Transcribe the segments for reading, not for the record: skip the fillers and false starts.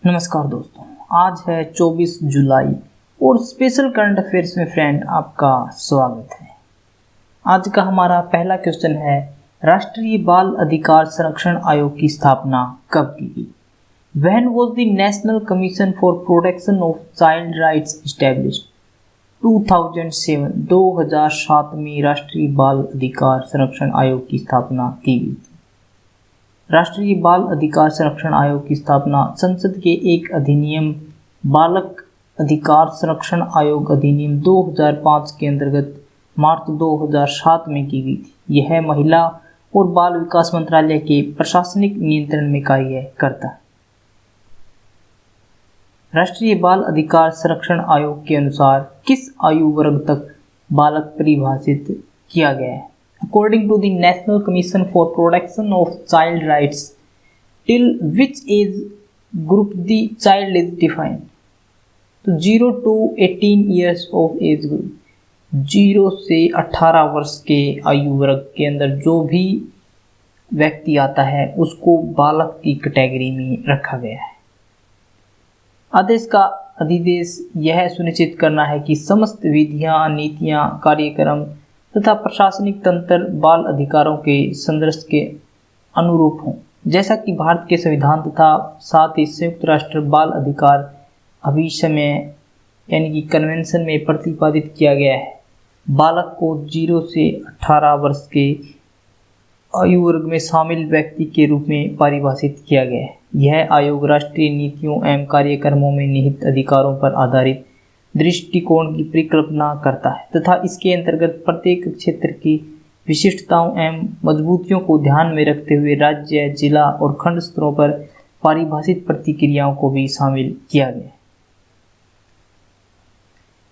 नमस्कार दोस्तों, आज है 24 जुलाई और स्पेशल करंट अफेयर्स में फ्रेंड आपका स्वागत है। आज का हमारा पहला क्वेश्चन है, राष्ट्रीय बाल अधिकार संरक्षण आयोग की स्थापना कब की गई? When was the national commission for protection of child rights established? 2007 में राष्ट्रीय बाल अधिकार संरक्षण आयोग की स्थापना की गई थी। राष्ट्रीय बाल अधिकार संरक्षण आयोग की स्थापना संसद के एक अधिनियम बालक अधिकार संरक्षण आयोग अधिनियम 2005 के अंतर्गत मार्च 2007 में की गई थी। यह महिला और बाल विकास मंत्रालय के प्रशासनिक नियंत्रण में कार्य करता है। राष्ट्रीय बाल अधिकार संरक्षण आयोग के अनुसार किस आयु वर्ग तक बालक परिभाषित किया गया है? According to the National Commission for Protection of Child Rights, till which age group the child is defined? तो 0 to 18 years of age group, 0 से 18 वर्ष के आयु वर्ग के अंदर जो भी व्यक्ति आता है उसको बालक की कैटेगरी में रखा गया है। आदेश का अधिदेश यह सुनिश्चित करना है कि समस्त विधियां, नीतियां, कार्यक्रम तथा प्रशासनिक तंत्र बाल अधिकारों के संदर्भ के अनुरूप हों, जैसा कि भारत के संविधान तथा साथ ही संयुक्त राष्ट्र बाल अधिकार अभिसमय यानी कि कन्वेंशन में प्रतिपादित किया गया है। बालक को 0 से 18 वर्ष के आयु वर्ग में शामिल व्यक्ति के रूप में परिभाषित किया गया है। यह आयोग राष्ट्रीय नीतियों एवं कार्यक्रमों में निहित अधिकारों पर आधारित दृष्टिकोण की परिकल्पना करता है तथा इसके अंतर्गत प्रत्येक क्षेत्र की विशिष्टताओं एवं मजबूतियों को ध्यान में रखते हुए राज्य, जिला और खंड स्तरों पर परिभाषित प्रतिक्रियाओं को भी शामिल किया गया है।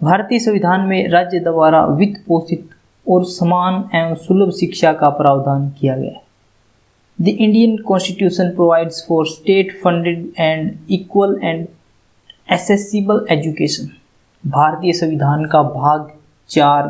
भारतीय संविधान में राज्य द्वारा वित्त पोषित और समान एवं सुलभ शिक्षा का प्रावधान किया गया है। The Indian constitution provides for state funded and equal and accessible education. भारतीय संविधान का भाग 4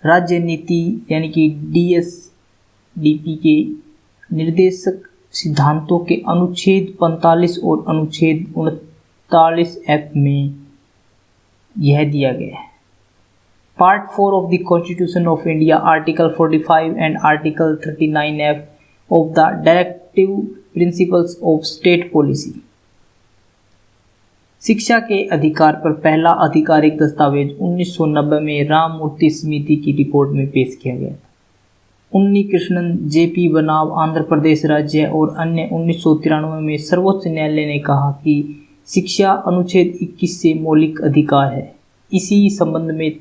राज्य नीति यानी कि DSDP के निर्देशक सिद्धांतों के अनुच्छेद 45 और अनुच्छेद 39F में यह दिया गया है। Part 4 of the constitution of India, article 45 and article 39F of the directive principles of state policy. शिक्षा के अधिकार पर पहला आधिकारिक दस्तावेज 1990 में राममूर्ति समिति की रिपोर्ट में पेश किया गया था। उन्नी कृष्णन, JP बनाव, आंध्र प्रदेश राज्य और अन्य 1993 में सर्वोच्च न्यायालय ने कहा कि शिक्षा अनुच्छेद 21 से मौलिक अधिकार है। इसी संबंध में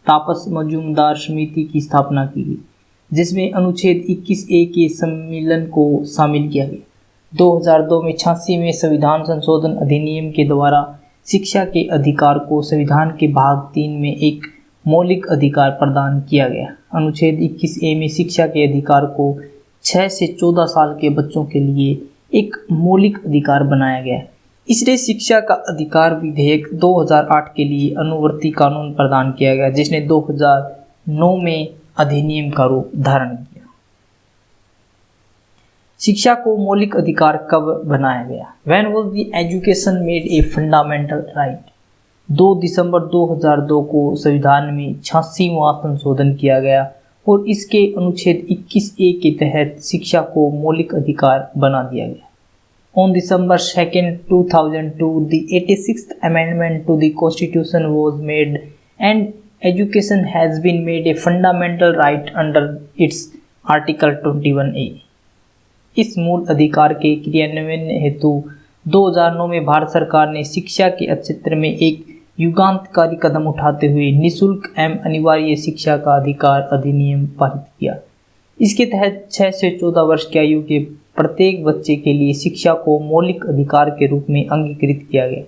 तापस मजूमदार समिति की स्थापना की गई, जिसमें अनुच्छेद 21A के सम्मेलन को शामिल किया गया। 2002 में 86वें संविधान संशोधन अधिनियम के द्वारा शिक्षा के अधिकार को संविधान के भाग 3 में एक मौलिक अधिकार प्रदान किया गया। अनुच्छेद 21A में शिक्षा के अधिकार को 6 से 14 साल के बच्चों के लिए एक मौलिक अधिकार बनाया गया। इसलिए शिक्षा का अधिकार विधेयक 2008 के लिए अनुवर्ती कानून प्रदान किया गया, जिसने 2009 में अधिनियम का रूप धारण किया। शिक्षा को मौलिक अधिकार कब बनाया गया? When was the education made a fundamental right? 2 दिसंबर 2002 को संविधान में 86वां संशोधन किया गया और इसके अनुच्छेद 21A के तहत शिक्षा को मौलिक अधिकार बना दिया गया। On December 2, 2002, the 86th amendment to the Constitution was made and education has been made a fundamental right under its Article 21A. इस मूल अधिकार के क्रियान्वयन हेतु 2009 में भारत सरकार ने शिक्षा के क्षेत्र में एक युगांतकारी कदम उठाते हुए निःशुल्क एवं अनिवार्य शिक्षा का अधिकार अधिनियम पारित किया। इसके तहत 6 से 14 वर्ष की आयु के प्रत्येक बच्चे के लिए शिक्षा को मौलिक अधिकार के रूप में अंगीकृत किया गया।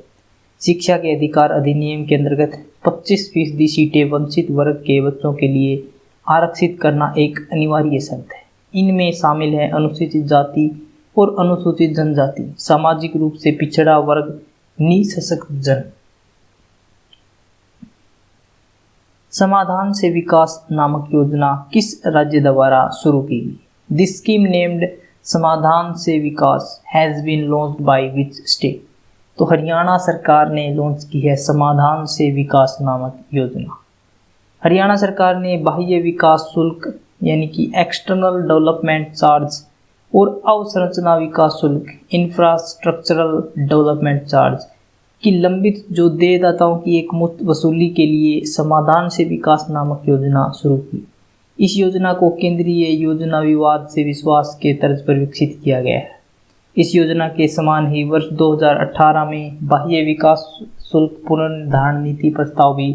शिक्षा के अधिकार अधिनियम के अंतर्गत 25% सीटें वंचित वर्ग के बच्चों के लिए आरक्षित करना एक अनिवार्य शर्त है। इनमें शामिल है अनुसूचित जाति और अनुसूचित जनजाति, सामाजिक रूप से पिछड़ा वर्ग, निःशक्त जन। समाधान से विकास नामक योजना किस राज्य द्वारा शुरू की गई? द स्कीम नेम्ड समाधान से Vikas has been launched by which state? तो हरियाणा सरकार ने लॉन्च की है समाधान से विकास नामक योजना। हरियाणा सरकार ने बाह्य विकास शुल्क यानी कि एक्सटर्नल डेवलपमेंट चार्ज और अवसंरचना विकास शुल्क इंफ्रास्ट्रक्चरल डेवलपमेंट चार्ज की लंबित जो देयदाताओं की एक मुफ्त वसूली के लिए समाधान से विकास नामक योजना शुरू की। इस योजना को केंद्रीय योजना विवाद से विश्वास के तर्ज पर विकसित किया गया है। इस योजना के समान ही वर्ष 2018 में बाह्य विकास शुल्क पुनर्निर्धारण नीति प्रस्ताव भी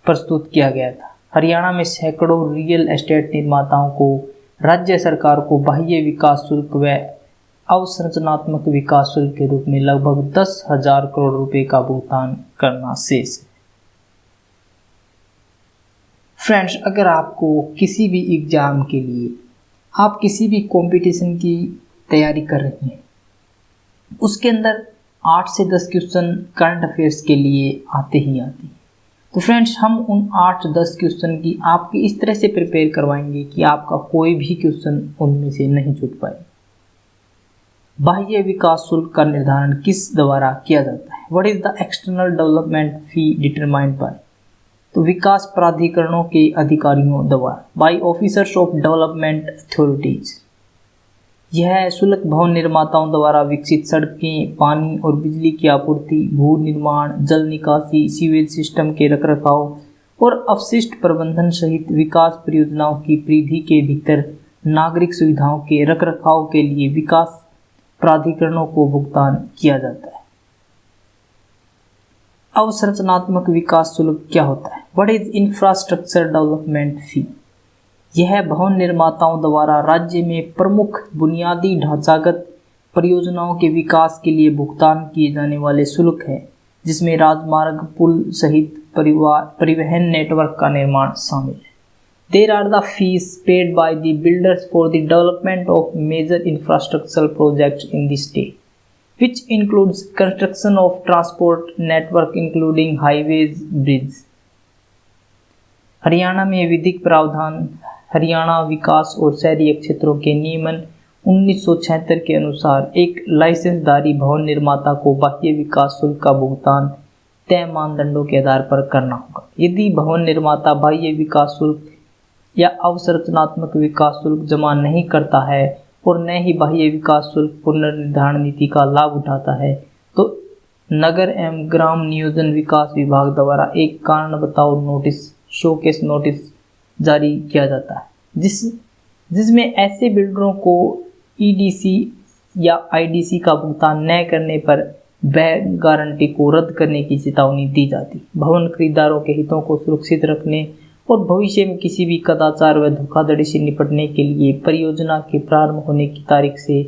प्रस्तुत किया गया था। हरियाणा में सैकड़ों रियल एस्टेट निर्माताओं को राज्य सरकार को बाह्य विकास शुल्क व अवसंरचनात्मक विकास शुल्क के रूप में लगभग 10,000 करोड़ रुपए का भुगतान करना शेष है। फ्रेंड्स, अगर आपको किसी भी एग्जाम के लिए आप किसी भी कंपटीशन की तैयारी कर रहे हैं, उसके अंदर 8 से 10 क्वेश्चन करंट अफेयर्स के लिए आते ही आते हैं। तो फ्रेंड्स, हम उन 8-10 क्वेश्चन की आपकी इस तरह से प्रिपेयर करवाएंगे कि आपका कोई भी क्वेश्चन उनमें से नहीं छूट पाए। बाह्य विकास शुल्क का निर्धारण किस द्वारा किया जाता है? What is the external development fee determined by? तो विकास प्राधिकरणों के अधिकारियों द्वारा, by officers of development authorities. यह शुल्क भवन निर्माताओं द्वारा विकसित सड़कें, पानी और बिजली की आपूर्ति, भू निर्माण, जल निकासी, सीवेज सिस्टम के रखरखाव और अपशिष्ट प्रबंधन सहित विकास परियोजनाओं की परिधि के भीतर नागरिक सुविधाओं के रखरखाव के लिए विकास प्राधिकरणों को भुगतान किया जाता है। अवसंरचनात्मक विकास शुल्क क्या होता है? व्हाट इज इंफ्रास्ट्रक्चर डेवलपमेंट फी? यह भवन निर्माताओं द्वारा राज्य में प्रमुख बुनियादी ढांचागत परियोजनाओं के विकास के लिए भुगतान किए जाने वाले शुल्क है, जिसमें राजमार्ग, पुल सहित परिवहन नेटवर्क का निर्माण शामिल है। There are the fees paid by the builders for the development of major infrastructural projects in the state, which includes construction of transport network including highways, bridges. Haryana में विधिक प्रावधान हरियाणा विकास और शहरी क्षेत्रों के नियमन 1976 के अनुसार एक लाइसेंसधारी भवन निर्माता को बाह्य विकास शुल्क का भुगतान तय मानदंडों के आधार पर करना होगा। यदि भवन निर्माता बाह्य विकास शुल्क या अवसंरचनात्मक विकास शुल्क जमा नहीं करता है और न ही बाह्य विकास शुल्क पुनर्निर्धारण नीति का लाभ उठाता है, तो नगर एवं ग्राम नियोजन विकास विभाग द्वारा एक कारण बताओ नोटिस, शोकेस नोटिस जारी किया जाता है, जिसमें ऐसे बिल्डरों को ईडीसी या आईडीसी का भुगतान न करने पर बैंक गारंटी को रद्द करने की चेतावनी दी जाती। भवन खरीदारों के हितों को सुरक्षित रखने और भविष्य में किसी भी कदाचार व धोखाधड़ी से निपटने के लिए परियोजना के प्रारंभ होने की तारीख से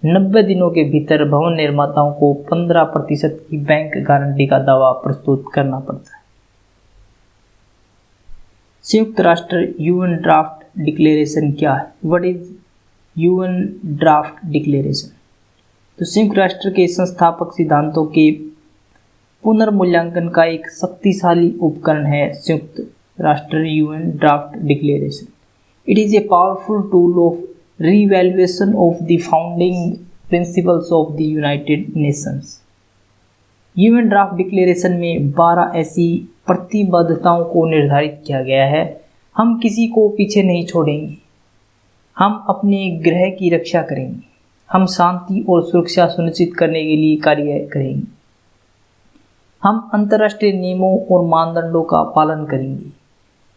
90 दिनों के भीतर भवन निर्माताओं को 15% की बैंक गारंटी का दावा प्रस्तुत करना पड़ता है। संयुक्त राष्ट्र यूएन ड्राफ्ट डिक्लेरेशन क्या है? What is UN draft declaration? तो संयुक्त राष्ट्र के संस्थापक सिद्धांतों के पुनर्मूल्यांकन का एक शक्तिशाली उपकरण है संयुक्त राष्ट्र UN draft declaration. It is a powerful tool of revaluation of the founding principles of the United Nations. UN draft declaration में 12 ऐसी प्रतिबद्धताओं को निर्धारित किया गया है। हम किसी को पीछे नहीं छोड़ेंगे, हम अपने ग्रह की रक्षा करेंगे, हम शांति और सुरक्षा सुनिश्चित करने के लिए कार्य करेंगे, हम अंतर्राष्ट्रीय नियमों और मानदंडों का पालन करेंगे,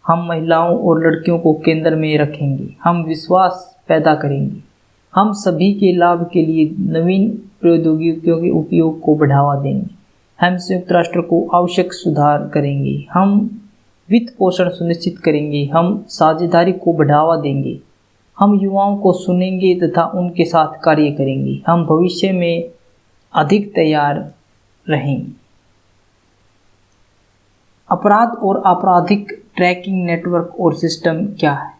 हम महिलाओं और लड़कियों को केंद्र में रखेंगे, हम विश्वास पैदा करेंगे, हम सभी के लाभ के लिए नवीन प्रौद्योगिकियों के उपयोग को बढ़ावा देंगे, हम संयुक्त राष्ट्र को आवश्यक सुधार करेंगे, हम वित्त पोषण सुनिश्चित करेंगे, हम साझेदारी को बढ़ावा देंगे, हम युवाओं को सुनेंगे तथा उनके साथ कार्य करेंगे, हम भविष्य में अधिक तैयार रहेंगे। अपराध और आपराधिक ट्रैकिंग नेटवर्क और सिस्टम क्या है?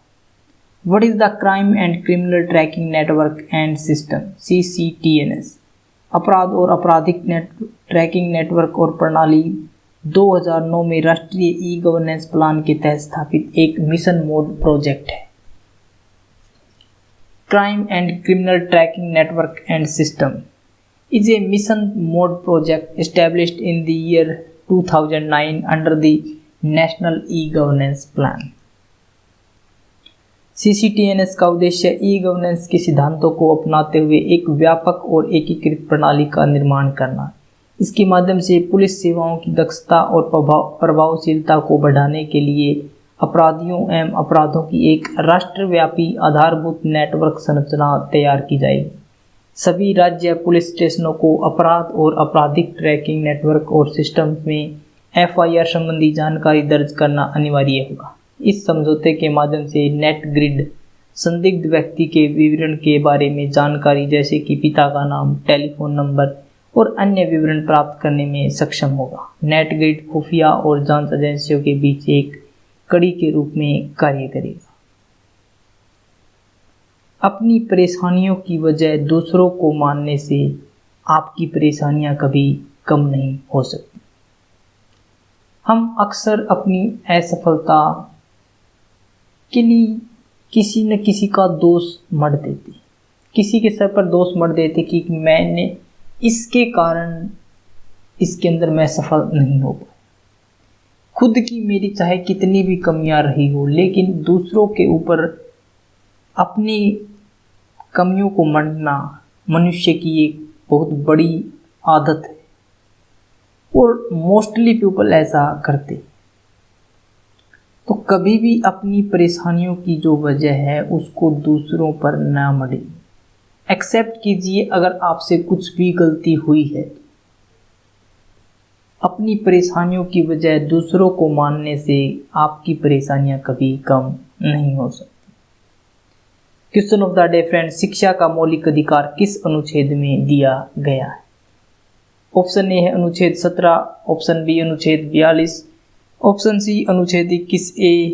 What is the crime and criminal tracking network and system, CCTNS? अपराध और आपराधिक ट्रैकिंग नेटवर्क और प्रणाली 2009 में राष्ट्रीय ई गवर्नेंस प्लान के तहत स्थापित एक मिशन मोड प्रोजेक्ट है। Crime and criminal tracking network and system is a mission mode project established in the year 2009 under the National E-Governance Plan. CCTNS का उद्देश्य ई गवर्नेंस के सिद्धांतों को अपनाते हुए एक व्यापक और एकीकृत प्रणाली का निर्माण करना। इसके माध्यम से पुलिस सेवाओं की दक्षता और प्रभावशीलता को बढ़ाने के लिए अपराधियों एवं अपराधों की एक राष्ट्रव्यापी आधारभूत नेटवर्क संरचना तैयार की जाएगी। सभी राज्य पुलिस स्टेशनों को अपराध और आपराधिक ट्रैकिंग नेटवर्क और सिस्टम में FIR संबंधी जानकारी दर्ज करना अनिवार्य होगा। इस समझौते के माध्यम से नेट ग्रिड संदिग्ध व्यक्ति के विवरण के बारे में जानकारी जैसे कि पिता का नाम, टेलीफोन नंबर और अन्य विवरण प्राप्त करने में सक्षम होगा। नेट ग्रिड खुफिया और जांच एजेंसियों के बीच एक कड़ी के रूप में कार्य करेगा। अपनी परेशानियों की वजह दूसरों को मानने से आपकी परेशानियां कभी कम नहीं हो सकती। हम अक्सर अपनी असफलता के लिए किसी न किसी का दोष मढ़ देते, किसी के सर पर दोष मढ़ देते कि मैंने इसके कारण इसके अंदर मैं सफल नहीं हो पाया। खुद की मेरी चाहे कितनी भी कमियां रही हो, लेकिन दूसरों के ऊपर अपनी कमियों को मढ़ना मनुष्य की एक बहुत बड़ी आदत है और मोस्टली पीपल ऐसा करते। तो कभी भी अपनी परेशानियों की जो वजह है उसको दूसरों पर ना मढ़े। एक्सेप्ट कीजिए अगर आपसे कुछ भी गलती हुई है। अपनी परेशानियों की वजह दूसरों को मानने से आपकी परेशानियां कभी कम नहीं हो सकती। Question of the day friends, शिक्षा का मौलिक अधिकार किस अनुच्छेद में दिया गया है? ऑप्शन ए है अनुच्छेद 17, ऑप्शन बी अनुच्छेद 42, ऑप्शन सी अनुच्छेद 21A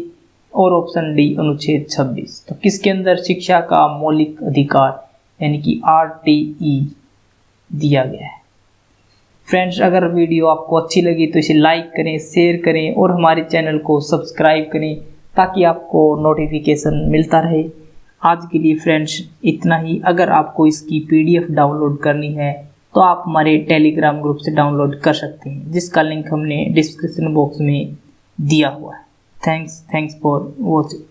और ऑप्शन डी अनुच्छेद 26। तो किसके अंदर शिक्षा का मौलिक अधिकार यानी कि RTE दिया गया है? फ्रेंड्स, अगर वीडियो आपको अच्छी लगी तो इसे लाइक करें, शेयर करें और हमारे चैनल को सब्सक्राइब करें ताकि आपको नोटिफिकेशन मिलता रहे। आज के लिए फ्रेंड्स इतना ही। अगर आपको इसकी PDF डाउनलोड करनी है तो आप हमारे टेलीग्राम ग्रुप से डाउनलोड कर सकते हैं, जिसका लिंक हमने डिस्क्रिप्शन बॉक्स में दिया हुआ है। Thanks for watching.